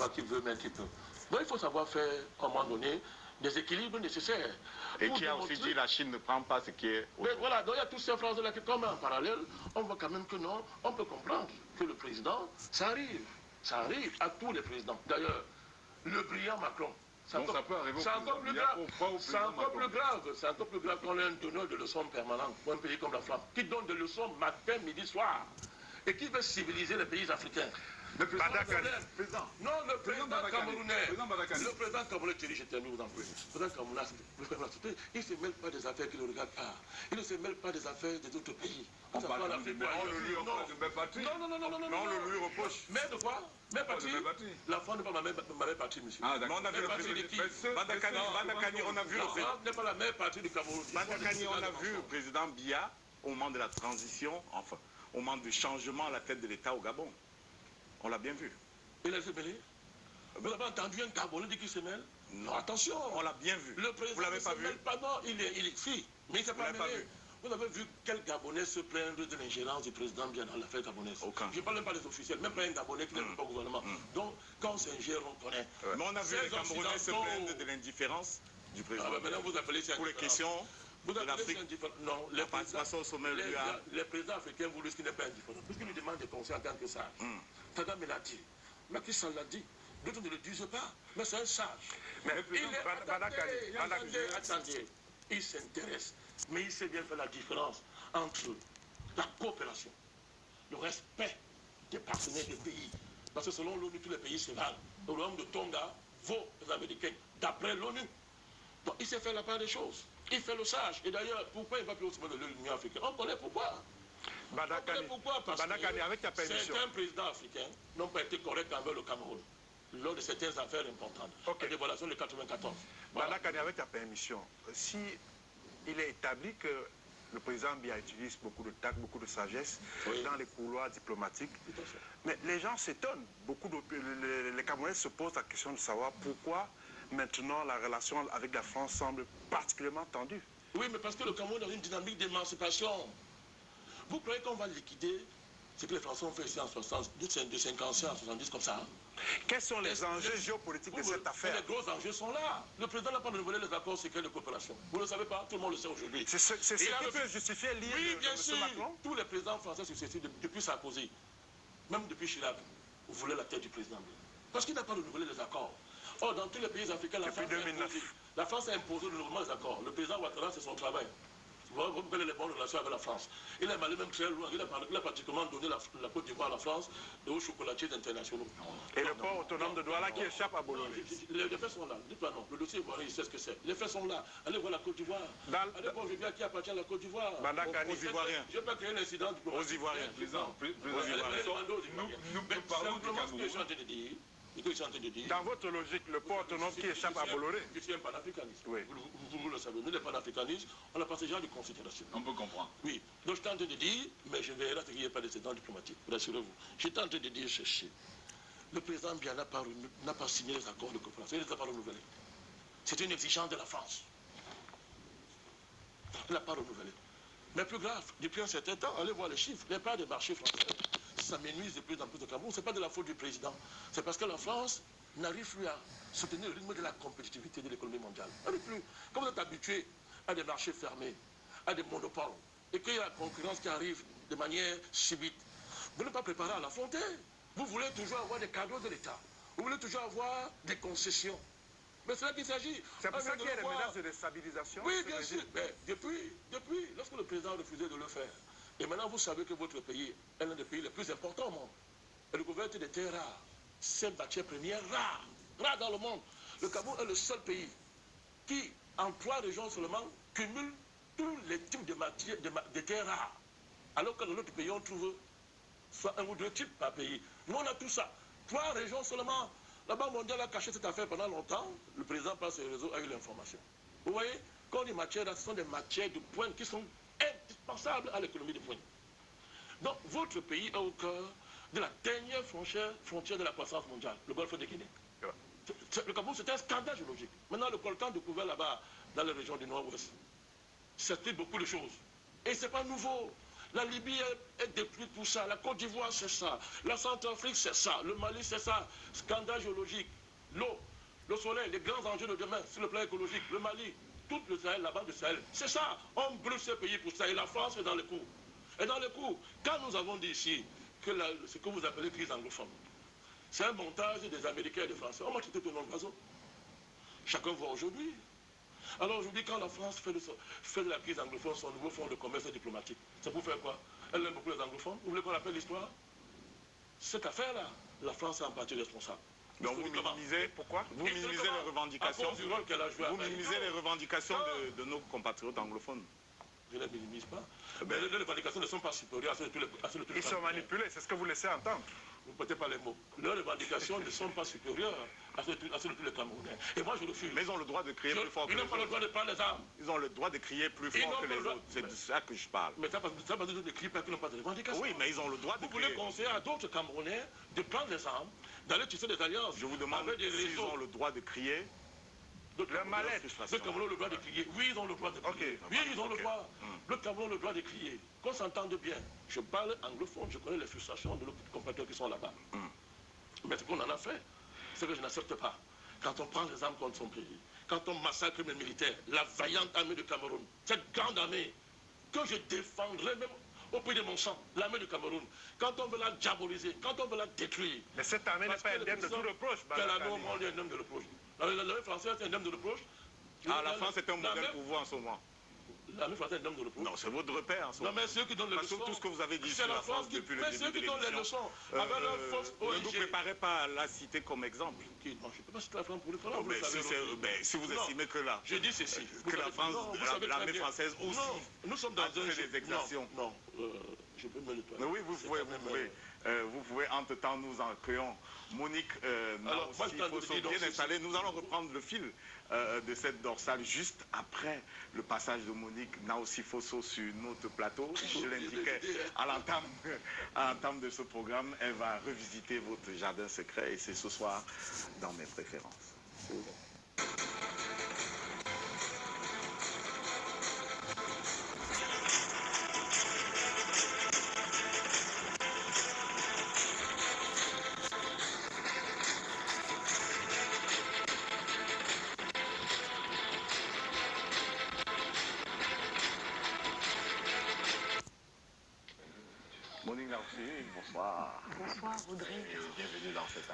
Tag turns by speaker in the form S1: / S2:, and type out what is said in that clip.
S1: pas qui veut, mais qui peut. Donc il faut savoir faire, à un moment donné, des équilibres nécessaires.
S2: Et qui a aussi dit que la Chine ne prend pas ce qui est...
S1: Mais voilà, donc il y a toutes ces phrases-là qui, comme en parallèle, on voit quand même que non, on peut comprendre que le président, ça arrive à tous les présidents. D'ailleurs, le brillant Macron, c'est encore plus grave. C'est encore plus grave qu'on ait un donneur de leçons permanent pour un pays comme la France, qui donne des leçons matin, midi, soir, et qui veut civiliser les pays africains. Le président camerounais, le président camerounais, je termine, vous en prie. Le président camerounais, il ne se mêle pas des affaires qui ne le regardent pas. Il ne se mêle pas des affaires des autres pays.
S3: On le lui reproche.
S1: Mais de quoi? Même parti. La France n'est pas ma même partie, monsieur.
S3: Ah, d'accord. On a vu le président.
S1: N'est pas la même partie du Cameroun.
S2: Bandakani, on a vu le président Biya au moment de la transition, enfin, au moment du changement à la tête de l'État au Gabon. On l'a bien vu.
S1: Il a se mêlé. Vous avez entendu un Gabonais dire qu'il se mêle? Non, attention.
S2: On l'a bien vu.
S1: Le président
S2: vous l'avez pas vu?
S1: Non, il est si, mais il ne s'est pas mêlé. Vous avez vu quel Gabonais se plaindre de l'ingérence du président bien dans l'affaire gabonaise? Aucun. Je ne parle même pas des officiels, même pas un Gabonais qui n'est pas au gouvernement. Donc, quand on s'ingère, on connaît.
S2: Mais on a vu les Camerounais se plaindre de l'indifférence du président.
S1: Maintenant, vous appelez ça
S2: pour les questions de l'Afrique.
S1: Non, les présidents africains voulaient ce qui n'est pas indifférent. Puisqu'ils lui demandent des conseils en tant que sage. Kagame l'a dit. Macky Sall l'a dit. D'autres ne le disent pas. Mais c'est un sage. Mais attendez. Il s'intéresse. Mais il sait bien faire la différence entre la coopération, le respect des partenaires des pays. Parce que selon l'ONU, tous les pays se valent. Le royaume de Tonga vaut les Américains d'après l'ONU. Donc il sait faire la part des choses. Il fait le sage. Et d'ailleurs, pourquoi il ne va plus au sommet de l'Union africaine? On connaît pourquoi. Pourquoi? Parce que certains présidents africains n'ont pas été corrects envers le Cameroun lors de certaines affaires importantes. La dévaluation de 94.
S4: Bandakani, avec ta permission, si il est établi que le président Biya utilise beaucoup de tact, beaucoup de sagesse dans les couloirs diplomatiques, mais les gens s'étonnent. Les Camerounais se posent la question de savoir pourquoi maintenant la relation avec la France semble particulièrement tendue.
S1: Oui, mais parce que le Cameroun est dans une dynamique d'émancipation. Vous croyez qu'on va liquider ce que les Français ont fait ici en 60, de 56 en 70 comme ça?
S4: Quels sont les enjeux géopolitiques de cette affaire?
S1: Les gros enjeux sont là. Le président n'a pas renouvelé les accords secrets de coopération. Vous ne le savez pas, tout le monde le sait aujourd'hui.
S4: C'est ce qui peut justifier l'île de M. Macron?
S1: Tous les présidents français successifs, depuis Sarkozy, même depuis Chirac, voulaient la tête du président. Parce qu'il n'a pas renouvelé les accords. Or, dans tous les pays africains, la France a imposé le renouvellement des accords. Le président Ouattara, c'est son travail. Vous connaissez les bonnes relations avec la France. Il est allé même très loin. Il a pratiquement donné la Côte d'Ivoire à la France et aux chocolatiers internationaux.
S4: Et le port autonome de Douala qui échappe à Bologne.
S1: Les faits sont là. Dites-moi non. Le dossier ivoirien, il sait ce que c'est. Les faits sont là. Allez voir la Côte d'Ivoire. Allez voir Vivien qui appartient à la Côte d'Ivoire.
S2: Bandakani, aux Ivoiriens.
S1: Je ne vais pas créer l'incident
S2: aux Ivoiriens.
S3: Nous parlons du Cameroun.
S4: Dans votre logique, le port autonome qui échappe à Bolloré.
S1: Je suis un panafricaniste.
S4: Oui.
S1: Vous le savez, nous les panafricanistes, on n'a pas ce genre de considération.
S3: On peut comprendre.
S1: Oui. Donc je tente de dire, mais je verrai qu'il n'y ait pas d'incident diplomatique, rassurez-vous. Je tente de dire ceci. Le président Biya n'a pas signé les accords de coopération, il ne les a pas renouvelés. C'est une exigence de la France. Il n'a pas renouvelé. Mais plus grave, depuis un certain temps, allez voir les chiffres, les parts des marchés français. Ça m'énuise de plus en plus au Cameroun. Ce n'est pas de la faute du président. C'est parce que la France n'arrive plus à soutenir le rythme de la compétitivité de l'économie mondiale. Elle n'arrive plus. Comme vous êtes habitué à des marchés fermés, à des monopoles, et qu'il y a la concurrence qui arrive de manière subite, vous n'êtes pas préparé à l'affronter. Vous voulez toujours avoir des cadeaux de l'État. Vous voulez toujours avoir des concessions. Mais c'est là qu'il s'agit.
S4: C'est pour ça qu'il y a des menaces de déstabilisation.
S1: Oui, bien sûr. Mais depuis, lorsque le président a refusé de le faire, et maintenant, vous savez que votre pays est l'un des pays les plus importants au monde. Et le gouvernement des terres rares. C'est une matière première rare. Rare dans le monde. Le Cameroun est le seul pays qui, en 3 régions seulement, cumule tous les types de matières de terres rares. Alors que dans notre pays, on trouve soit 1 ou 2 types par pays. Nous, on a tout ça. 3 régions seulement. La Banque mondiale a caché cette affaire pendant longtemps. Le président, par ses réseaux, a eu l'information. Vous voyez, quand on dit matières, ce sont des matières de pointe qui sont indispensables à l'économie de pointe. Donc, votre pays est au cœur de la dernière frontière de la croissance mondiale, le golfe de Guinée. Le Cameroun, c'est un scandale géologique. Maintenant, le coltan découvert là-bas, dans les régions du nord-ouest, ça explique beaucoup de choses. Et ce n'est pas nouveau. La Libye est détruite pour ça. La Côte d'Ivoire, c'est ça. La Centrafrique, c'est ça. Le Mali, c'est ça. Scandale géologique. L'eau, le soleil, les grands enjeux de demain sur le plan écologique. Le Mali, tout le Sahel, la bande du Sahel. C'est ça. On brûle ces pays pour ça. Et la France est dans les coups. Et dans les coups, quand nous avons dit ici que ce que vous appelez crise anglophone, c'est un montage des Américains et des Français. On m'a quitté tout le monde oiseau. Chacun voit aujourd'hui. Alors aujourd'hui, quand la France fait de la crise anglophone son nouveau fonds de commerce et diplomatique, c'est pour faire quoi? Elle aime beaucoup les anglophones. Vous voulez qu'on appelle l'histoire? Cette affaire-là, la France est en partie responsable.
S2: Donc vous minimisez, pourquoi? Vous minimisez les revendications. Vous minimisez les revendications de nos compatriotes anglophones.
S1: Je ne les minimise pas. Mais les revendications ne sont pas supérieures à celles de tous les
S4: Ils sont manipulés, c'est ce que vous laissez entendre.
S1: Vous ne portez pas les mots. Leurs revendications ne sont pas supérieures à celles de tous les Camerounais. Et moi, je refuse.
S2: Mais ils ont le droit de crier plus fort que les autres.
S1: Ils n'ont pas le droit de prendre les armes.
S2: Ils ont le droit de crier plus fort que les autres. C'est de ça que je parle.
S1: Mais ça passe de crier parce qu'ils n'ont pas de revendications.
S2: Oui, mais ils ont le droit de crier.
S1: Vous voulez conseiller à d'autres Camerounais de prendre les armes, d'aller tisser des alliances.
S2: Je vous demande s'ils ont le droit de crier.
S1: Le mal-être. Le Cameroun a le droit de crier. Oui, ils ont le droit de crier. Oui, ils ont le droit. Le Cameroun a le droit de crier. Qu'on s'entende bien. Je parle anglophone, je connais les frustrations de nos compatriotes qui sont là-bas. Mais ce qu'on en a fait, c'est que je n'accepte pas. Quand on prend les armes contre son pays, quand on massacre mes militaires, la vaillante armée du Cameroun, cette grande armée que je défendrai même au prix de mon sang, l'armée du Cameroun, quand on veut la diaboliser, quand on veut la détruire.
S4: Mais cette armée n'est pas indemne de tout reproche.
S1: On est indemne de reproche. L'armée française est indemne de reproche.
S2: Ah, la France est un modèle pour vous en ce moment.
S1: L'armée française est indemne de reproche.
S2: Non, c'est votre repère en ce moment.
S1: Non, mais ceux qui donnent les leçons.
S2: Tout ce que vous avez dit
S1: sur la France depuis le début
S2: de l'émission.
S1: C'est ceux qui donnent les leçons. Avec leur force
S2: Ne vous préparez pas à la citer comme exemple.
S1: Non, je ne peux pas citer la France pour le faire.
S2: Si vous estimez que la...
S1: Je dis ceci.
S2: Que la France, l'armée française aussi...
S1: Non, nous sommes dans un...
S2: des exactions.
S1: Non, je peux me le
S2: Mais oui, vous pouvez entre-temps nous en créons. Monique Naossi-Fosso, bien installée. Nous allons reprendre le fil de cette dorsale juste après le passage de Monique Naossi-Fosso sur notre plateau. Je l'indiquais à l'entame de ce programme. Elle va revisiter votre jardin secret et c'est ce soir dans mes préférences. Monique Naossi, bonsoir.
S5: Bonsoir Audrey.
S2: Et bienvenue dans cette